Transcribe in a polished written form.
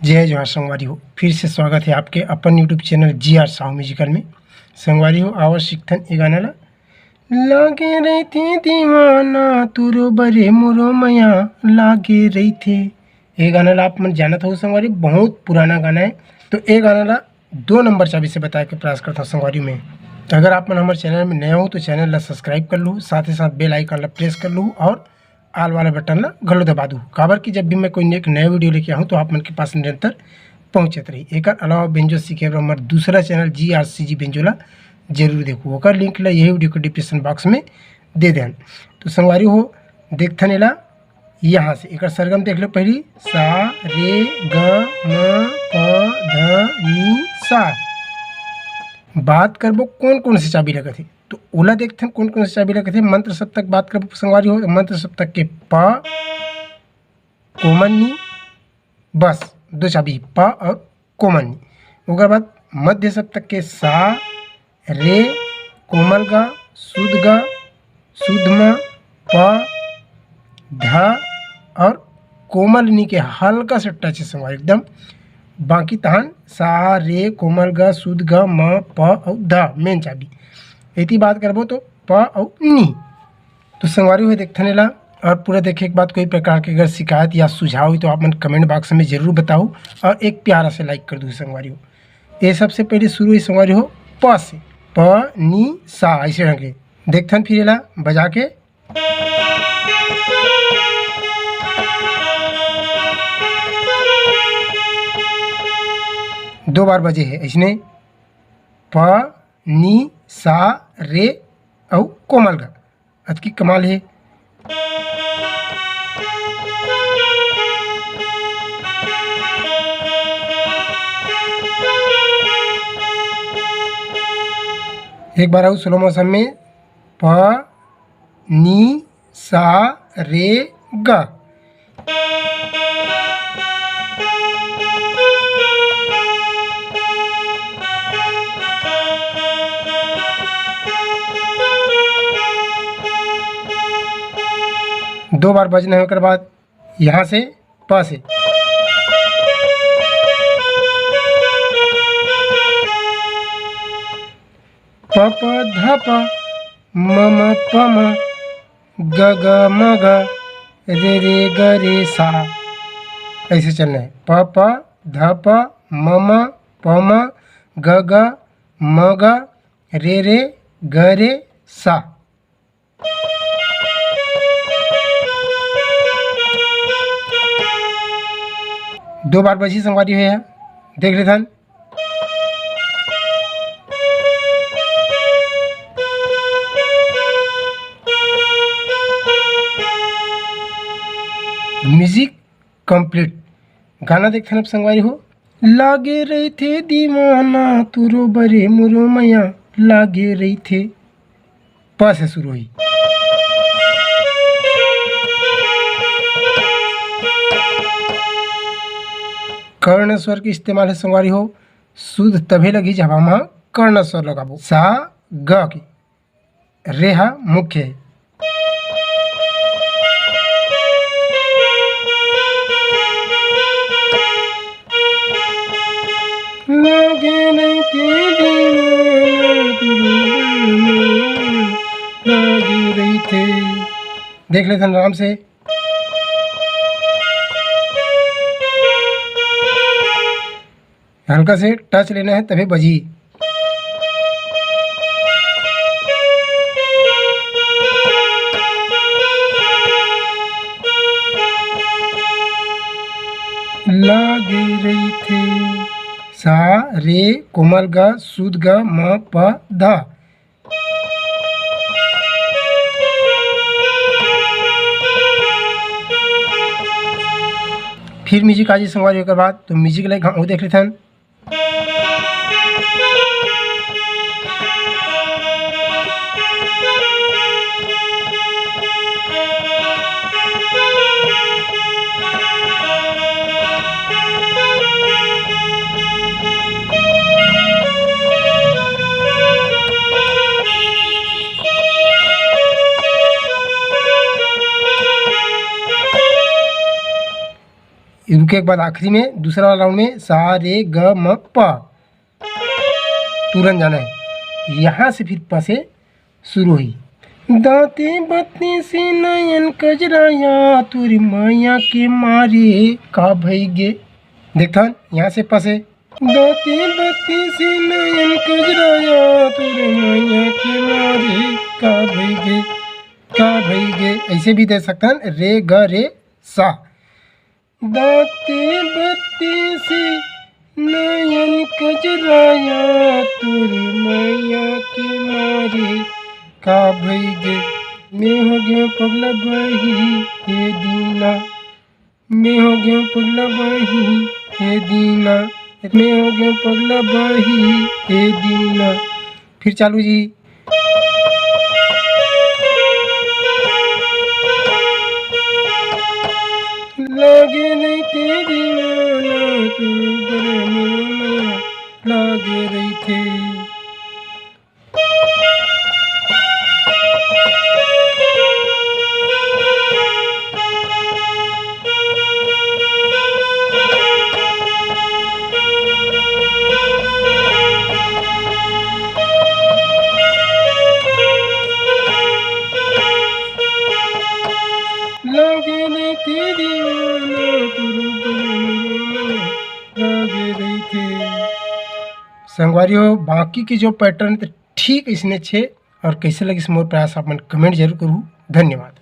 जय जोहार संगवारी हो। फिर से स्वागत है आपके अपन YouTube channel GR Sahu musical में। संगवारी हो आवाज सीखथन ए गाना ला लागे रही दीवाना तुरो बरे मोरो मया लागे रही थे। ये गाना ला आप मन जानत हो संगवारी, बहुत पुराना गाना है। तो ये गाना ला 2 नंबर चाबी से बताए के प्रयास करता हूँ संगवारी में। तो अगर आप मन हमारे चैनल में नए हो तो चैनल ला सब्सक्राइब कर लो, साथ ही साथ बेल आइकन ला प्रेस कर लो और आल वाला बटन ला घलो दबा दूँ, काबर कि जब भी मैं कोई एक नया वीडियो लेके आऊँ तो आप मन के पास निरंतर पहुँचत रही। एक अलावा बेंजो सीखे बर हमारा दूसरा चैनल GRCG बेंजो ला जरूर देखो, ओकर लिंक ला यही वीडियो के डिस्क्रिप्शन बॉक्स में दे दें। तो संगवारी हो देखथन एला यहाँ से एक सरगम देख लो। पहली सा रे ग म प ध नि सा। बात करबो कौन कौन से चाबी लगत है तो ओला देखथन कौन कौन से चाबी लगत है। मंत्र सप्तक बात करबो संगवारी हो, मंत्र सप्तक के प कोमल नी, बस 2 चाबी प और कोमल नी। ओकर बाद मध्य सप्तक के सा रे कोमल ग शुद्ध ग शुद्ध म प ध और कोमल नी के हल्का से टच है संगवारी एकदम। बाकी तहन सा रे कोमल ग शुद्ध ग म प और ध मेन चाबी। यदि बात करबो तो प और नी। तो संगवारी हुए देखथन एला और पूरा देखे के बाद कोई प्रकार के अगर शिकायत या सुझाव हुई तो आप मन कमेंट बॉक्स में जरूर बताओ और एक प्यारा से लाइक कर दो संगवारी हो। ये सबसे पहले शुरू हुई संगवारी हो प से, प नी सा ऐसे ढंग के देखथन। फिर एला बजा के दो बार बजे है इसने प नी सा रे और कोमल गा। आज की कमाल है। एक बार और स्लो मोशन में प नी सा रे गा। दो बार बजने होने के बाद यहाँ से प से प प ध प म म प म ग ग म ग रे रे ग रे सा। ऐसे चलना है प प ध प म म प म ग ग म ग रे रे ग रे सा। दो बार बजी संगवारी है, देख ले धन। Music complete. गाना देखथन अब संगवारी हो लागे रही थे दीवाना तुरो बरे मुरो मैया लागे रही थे। प से शुरू हुई। कर्ण स्वर के इस्तेमाल है संगवारी हो, शुद्ध तभी लगी जब हम कर्ण स्वर लगाबो। सा ग की रेहा मुख्य है। लागे नहीं लागे रही थे। देख लेते आराम से। हल्का से टच लेना है तभी बजी। लागे रही थे सा रे कोमल ग शुद्ध ग म प ध। फिर म्यूजिक आज संगवारी के बाद तो म्यूजिक लाइक हम देख लेते हैं। रुके के बाद आखिरी में दूसरा वाला राउंड में सा रे ग म प तुरंत जाना है। यहाँ से फिर प से शुरू हुई। दाते बत्ती से नयन कजराया तुर माया के मारे का भईगे। देखता यहाँ से प से दाते बत्ती से नयन कजराया तुर माया के मारे का भईगे। ऐसे भी दे सकते हैं रे ग रे सा। दाते बत्ती से नयन कजराया तुर माया के मारे का भईगे। मैं हो गया पगला बही हे दीना, मैं हो गया पगला बही हे दीना, मैं हो गया पगला बही हे दीना। फिर चालू जी। लागे नहीं तेरी माना तू बड़े मोना, लागे रही थे। लागे नहीं तेरी माना तुरु बड़े लागे रही थे। संगवारियों बाकी के जो पैटर्न ठीक इसने छे और कैसे लगे मोर प्रयास आप मन कमेंट जरूर करूँ। धन्यवाद।